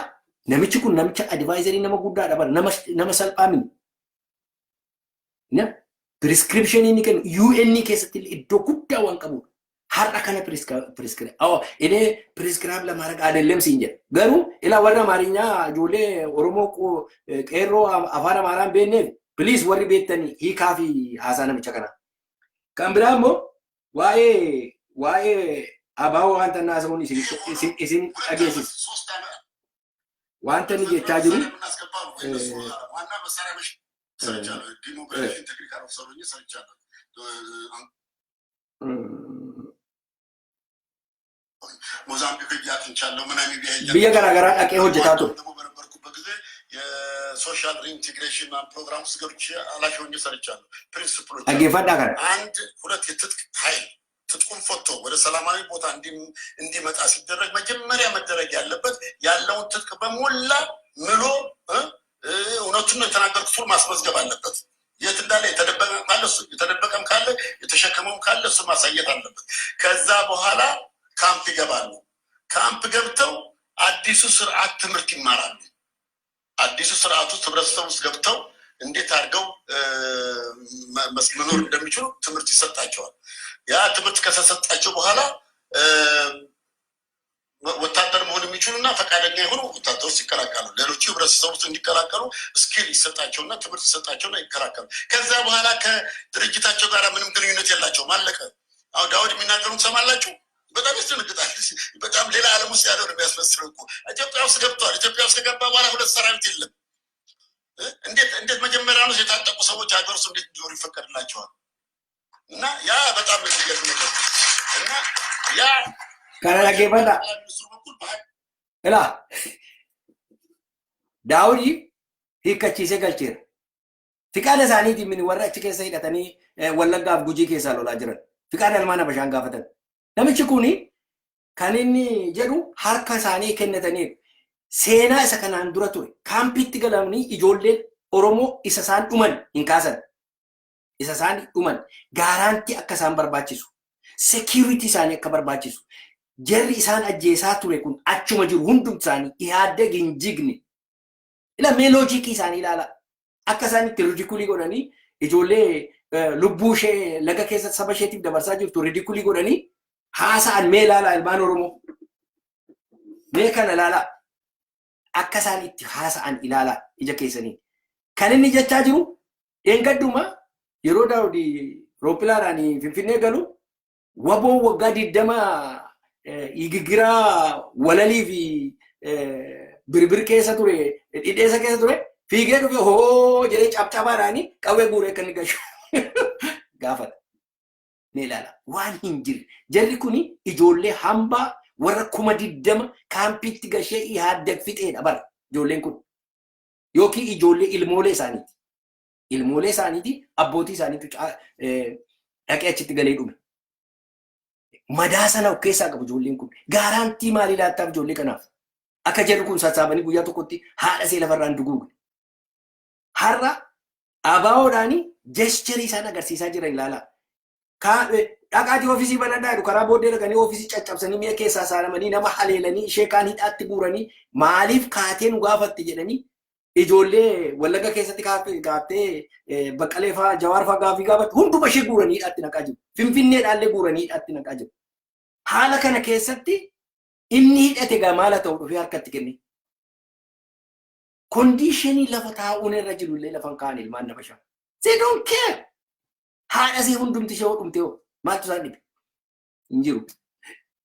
namichi kun namicha advaayizarii nama guddaadha bara nama salphaa miti. Prescription inni kennu UN keessatti iddoo guddaa waan qabudha. Har'a kana ini prescribe ለማድረግ አይደለም ሲንጀር ገሩ ኢላ ወራ አማርኛ ጆሌ ኦሮሞ ቀሮ አፋን አማራን ቤኔ ፕሊዝ ወሪ ቤተኒ ሂካፊ ሀሳነ ምቸከና ካምብራሞ ዋይ አባው አንተና ሰሙን ኢሲን አጌሲስ ዋንተኒ ጀታጅሩ ዋና መሳሪያሽ ሰርቻለሁ ዲሞክራሲ ቴክኒካል ኦፊሰሮኝ ሰርቻለሁ ሞዛምቢክ ያጥንቻለሁ ምናምን ቢያ ገራገራ አቀ ሆጀታቱ የሶሻል ሪኢንቴግሬሽን ፕሮግራም ውስጥ ገብቼ አላሽሆኝ ሰርቻለሁ። ፕሪንሲፕሎች አገፋዳ ጋር አንድ ሁለት የትጥቅ ኃይል ትጥቁን ፈቶ ወደ ሰላማዊ ቦታ እንዲመጣ ሲደረግ መጀመሪያ መደረግ ያለበት ያለውን ትጥቅ በሞላ ምሎ እውነቱን የተናገርኩት ማስመዝገብ አለበት። የት እንዳለ የተደበቀም ካለ የተሸከመውም ካለ እሱ ማሳየት አለበት። ከዛ በኋላ ካምፕ ይገባሉ። ካምፕ ገብተው አዲሱ ስርዓት ትምህርት ይማራሉ። አዲሱ ስርዓቱ ህብረተሰቡ ውስጥ ገብተው እንዴት አድርገው መኖር እንደሚችሉ ትምህርት ይሰጣቸዋል። ያ ትምህርት ከተሰጣቸው በኋላ ወታደር መሆን የሚችሉና ፈቃደኛ የሆኑ ወታደሮች ይቀላቀላሉ። ሌሎቹ ህብረተሰቡ ውስጥ እንዲቀላቀሉ ስኪል ይሰጣቸውና ትምህርት ይሰጣቸውና ይቀላቀላሉ። ከዛ በኋላ ከድርጅታቸው ጋር ምንም ግንኙነት የላቸውም። አለቀ። አሁን ዳውድ የሚናገሩት ሰማላችሁ። በጣም ያስደነግጣል። በጣም ሌላ ዓለም ውስጥ ያለው ነው የሚያስመስለው እኮ። ኢትዮጵያ ውስጥ ገብቷል። ኢትዮጵያ ውስጥ ከገባ በኋላ 2 ሰራዊት የለም። እንዴት መጀመሪያ ነው የታጠቁ ሰዎች ሀገር ውስጥ እንዴት እንዲኖሩ ይፈቀድላቸዋል? እና ያ በጣም የሚገርም ነገር ነው። እና ያ ካላላጌበዳ እላ ዳውዲ ሂከቺሴ ገልቼር ፍቃደ ሳኒቲ ምን ወራች ከሰ ሂደተኒ ወለጋፍ ጉጂ ከሳ ሎላ ጅረን ፍቃደ አልማና በሻን ጋፈተን ነምቺ ኩኒ ከነኒ ጀዱ ሀርካ ሳኒ ከነተኒ ሴና ሰከናን ዱረ ቱሬ ካምፒት ገላምኒ ኢጆሌ ኦሮሞ ኢሰሳን ዱመን ኢንካሰን ኢሰሳን ዱመን ጋራንቲ አከሳን በርባቺሱ ሴኩሪቲ ሳኒ አከበርባቺሱ ጀሪ ኢሳን አጄሳ ቱሬ ኩን አቹማ ጅሩ ሁንዱም ሳኒ ኢሃደግ ኢንጂግኒ ኢላ ሜሎጂክ ኢሳኒ ኢላላ አከሳኒ ሪዲኩሊ ጎዳኒ ኢጆሌ ሉቡሼ ለጋ ከሰ ሰበሼቲፍ ደበርሳ ጅርቱ ሪዲኩሊ ጎዳኒ ሃሳን ሜላላ አልባን ኦሮሞ ሜከነ ላላ አከሳን ኢtti ሃሳን ኢላላ ኢጀ ከሰኒ ከነኒ ጀቻ ጅሩ ኤንገዱማ የሮ ዳውዲ ሮፕላራኒ ፊንፊኔ ገሉ ወቦ ወጋዲ ደማ ይግግራ ወለሊ ፊ ብርብር ከሰ ቱሬ ኢዴሰ ከሰ ቱሬ ፊጌ ዱፌ ሆ ጀሬ ጫብጫባራኒ ቀዌ ጉሬ ከንገሹ ጋፈት ሜላላ ዋን ሂንጅር ጀሪ ኩኒ ኢጆሌ ሃምባ ወረ ኩማ ዲደማ ካምፒት ገሼ ኢሃደግ ፊጤ ዳበር ጆሌን ኩን ዮኪ ኢጆሌ ኢልሞሌ ሳኒቲ አቦቲ ሳኒቱ ዳቄያችት ገሌ ዱሜ መዳሰናው ከሳ ቀቡ ጆሌን ኩን ጋራንቲ ማሊ ላታፍ ጆሌ ከናፍ አከ ጀሩ ኩን ሳሳበኒ ጉያ ተቆቲ ሃዳሴ ለፈራን ድጉግ ሃራ አባውዳኒ ጀስቸሪ ሳና ገርሲሳ ጅረን ላላ ካ ዳቃቲ ኦፊሲ በነዳዱ ከራ ቦዴ ለገኒ ኦፊሲ ጨጨብሰኒ ሚያ ከሳ ሳለመኒ ነማ ሐሌለኒ ሼካኒ ጣት ጉረኒ ማሊፍ ካቴን ጋፈት ጀደኒ ኢጆሌ ወለጋ ከሰቲ ካቴ በቀሌፋ ጀዋርፋ ጋፊ ጋበት ሁንዱ በሺ ጉረኒ ጣት ነቃጅ ፊንፊኔ ዳለ ጉረኒ ጣት ነቃጅ ሐላ ከነ ከሰቲ ኢኒ ሂደቴ ጋ ማለተው ዱፊ አርከት ከኒ ኮንዲሽኒ ለፈታኡነ ረጅሉለ ለፈንካኒ ማነበሻ they don't care haada se hundum tisho dumteo matu sani injiru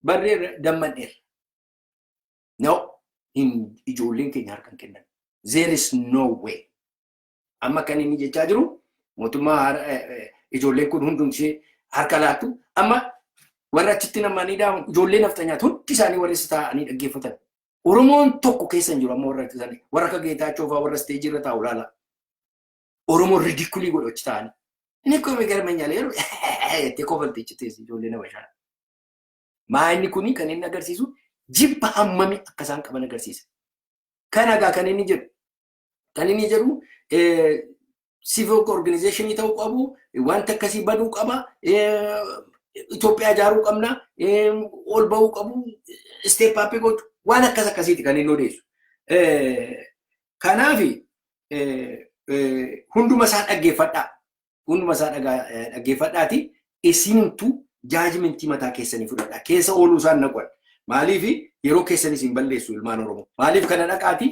barre dammaner no in ijolin kenya harkan kennan there is no way amma kanini jecha jiru motuma ijolin kun hundum se harkalatu amma warra chittina manida ijolin naftanya tutti sani warista ani daggefatan oromon tokko kesan jiru amma warra tsani warra ka geeta chofa warra stage ra taulala ኦሮሞ ሪዲኩሊ ጎዶች ታኒ እኔ እኮ የሚገርመኛል ይሩ ተኮፈልት ይችቴስ ጆሌና ወሻ ማኒ ኩኒ ከኔ ነገር ሲሱ ጅብ ሐመሚ አከሳን ቀበ ነገር ሲስ ከናጋ ከኔ ጀሩ ሲቪል ኦርጋናይዜሽን ይተውቀቡ ዋንተ ከሲ በዱ ቀባ ኢትዮጵያ ጃሩ ቀምና ኦልባው ቀቡ ስቴፕ አፕ ጎት ዋና ከሰከሲት ከኔ ነው ደሱ ካናፊ hunduma isaa dhaggeeffadhaati isintu judgment mataa keessanii fudhadha keessa ooluu isaan naqwan maaliif yeroo keessanis hin balleessu ilmaan oromoo maaliif kana dhaqaati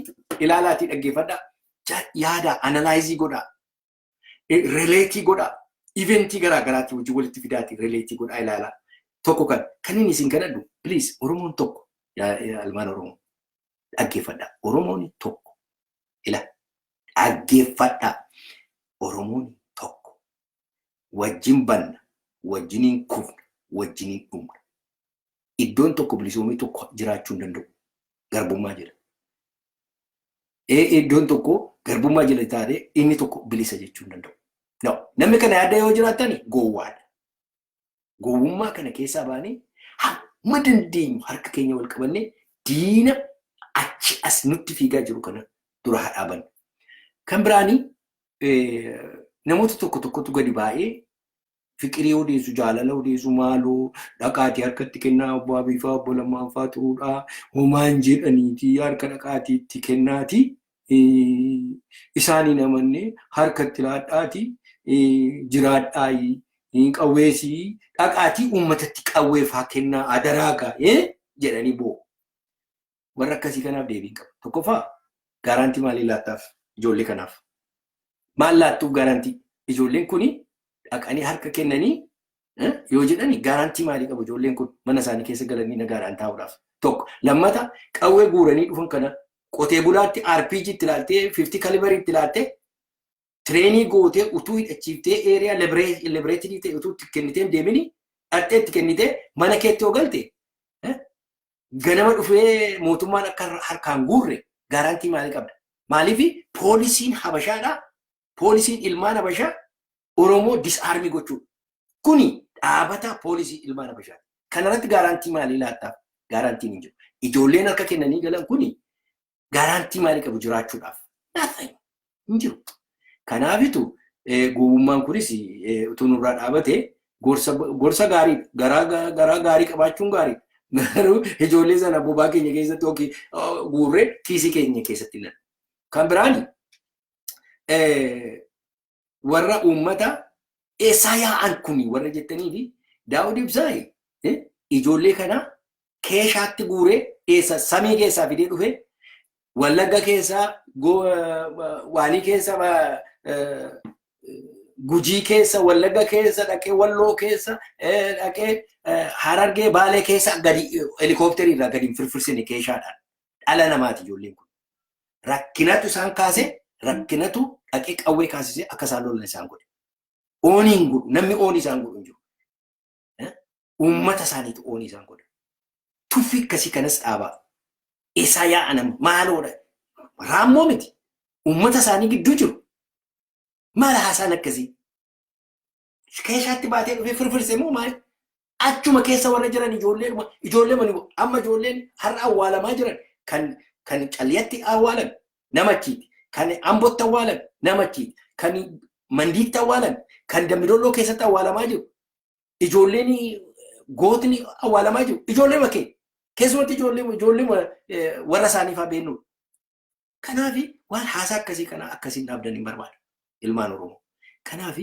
ilaalaati dhaggeeffadha yaada analyze godha relate godha event garaa garaatti wajji walitti fidaati relate godha ilaala tokko kan inni isin kadhadhu please oromoon tokko ilmaan oromoo dhaggeeffadha oromoon tokko ila aggeeffadha oromoon tokko wajjin banna wajjiniin kufna wajjiniin dhumna iddoon tokko bilisoomii tokko jiraachuu hin danda'u garbummaa jira iddoon tokko garbummaa jira taate inni tokko bilisa jechuu hin danda'u no namni kana yaadda yoo jiraatani gowwaadha gowwummaa kana keessaa baanee hamma dandeenyu harka keenya wal qabannee diina achi as nutti fiigaa jiru kana dura haa dhaabannu kan biraani namoota tokkotu gadi baay'ee fiqirii odeessu jaalala odeessu maaloo dhaqaatii harkatti kennaa obbo Abiifaa obbo Lammaanfaa turuudha homaan jedhaniiti harka dhaqaatiitti kennaati isaanii namanne harkatti laadhaati jiraadhaayi qawweesii dhaqaatii uummatatti qawweefaa kennaa adaraa gaa'ee jedhanii boo. Warra akkasii kanaaf deebiin qaba. Tokkoffaa gaaraantii maalii laattaaf ijoollee kanaaf? Maal laattuuf gaaraantii? Ijoolleen kuni dhaqanii harka kennanii yoo jedhani gaaraantii maalii qabu ijoolleen kun mana isaanii keessa galanii nagaadhaan taa'uudhaaf? Tokko. Lammata qawwee guuranii dhufan kana qotee bulaatti RPG itti laaltee 50 kalibarii itti laaltee tireenii gootee utuu hidhachiiftee eeriyaa libereetii ta'e utuu itti kennitee deemini dhaqxee itti kennitee mana keetti yoo galte ganama dhufee mootummaan akka harkaan guurre gaaraantii maalii qabda? Maaliif poolisiin Habashaadha. Poolisiin ilmaan Habashaa Oromoo disarmii gochuudha. Kuni dhaabata poolisii ilmaan Habashaati. Kanarratti gaaraantii maalii laattaaf? Gaaraantiin hin jiru. Ijoolleen harka kennanii galan kuni gaaraantii maalii qabu jiraachuudhaaf? Nothing. Hin jiru. Kanaafitu gowwummaan kunis utuu nurraa dhaabate gorsa gaarii garaa gaarii qabaachuun gaarii. Garuu ijoollee sana bobaa keenya keessatti yookiin guurree kiisii keenya keessatti ilaalu. Kan biraani warra uummata eessaa yaa'an kuni warra jettanii fi Daawud Ibsaa ijoollee kana keeshaatti guuree eessa samii keessaa fidee dhufe Wallagga keessaa Waalii keessa Gujii keessa Wallagga keessa dhaqee Walloo keessa dhaqee Harargee Baalee keessa gadi helikoophiterii irraa gadi firfirsine keeshaadhaan dhala namaati ijoolleen kun. Rakkinatu isaan kaase rakkinatu dhaqee qawwee kaasisee akka isaan lolan isaan godhe. Ooniin godhu namni oonii isaan godhu hin jiru. Uummata isaaniitu oonii isaan godhe. Tuffii akkasii kanas dhaabaa. Eessaa yaa'an maaloodha? Raammoo miti. Uummata isaanii gidduu jiru. Maal haasaan akkasii? Keeshaatti baatee dhufee firfirsee moo maali? Achuma keessa warra jiran ijoollee mani amma ijoolleen har'a awwaalamaa jiran kan Calliyatti awwaalan namachiiti. Kan Ambootti awwaalan namachiiti. Kan Mandiitti awwaalan kan Dambidolloo keessatti awwaalamaa jiru. Ijoolleen gootni awwaalamaa jiru. Ijoollee bakkee keessumatti ijoollee warra isaanii fa'aa beeknu. Kanaaf waan haasaa akkasii kana akkasiin dhaabdan hin barbaadu ilmaan Oromoo. Kanaaf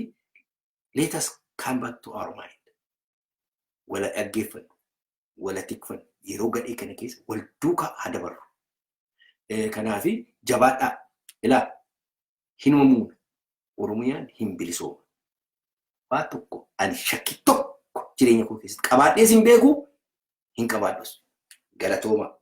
let us come back to our mind. Wala dhaggeeffannu, wala tikfannu, yeroo gadhee kana keessa wal duukaa haa dabarru. Kanaaf jabaadhaa ilaa hin uumamuun Oromiyaan hin bilisooma. Waa tokko ani shakkii tokko jireenya koo keessatti qabaadhees hin beeku hin qabaadhus. Galatooma.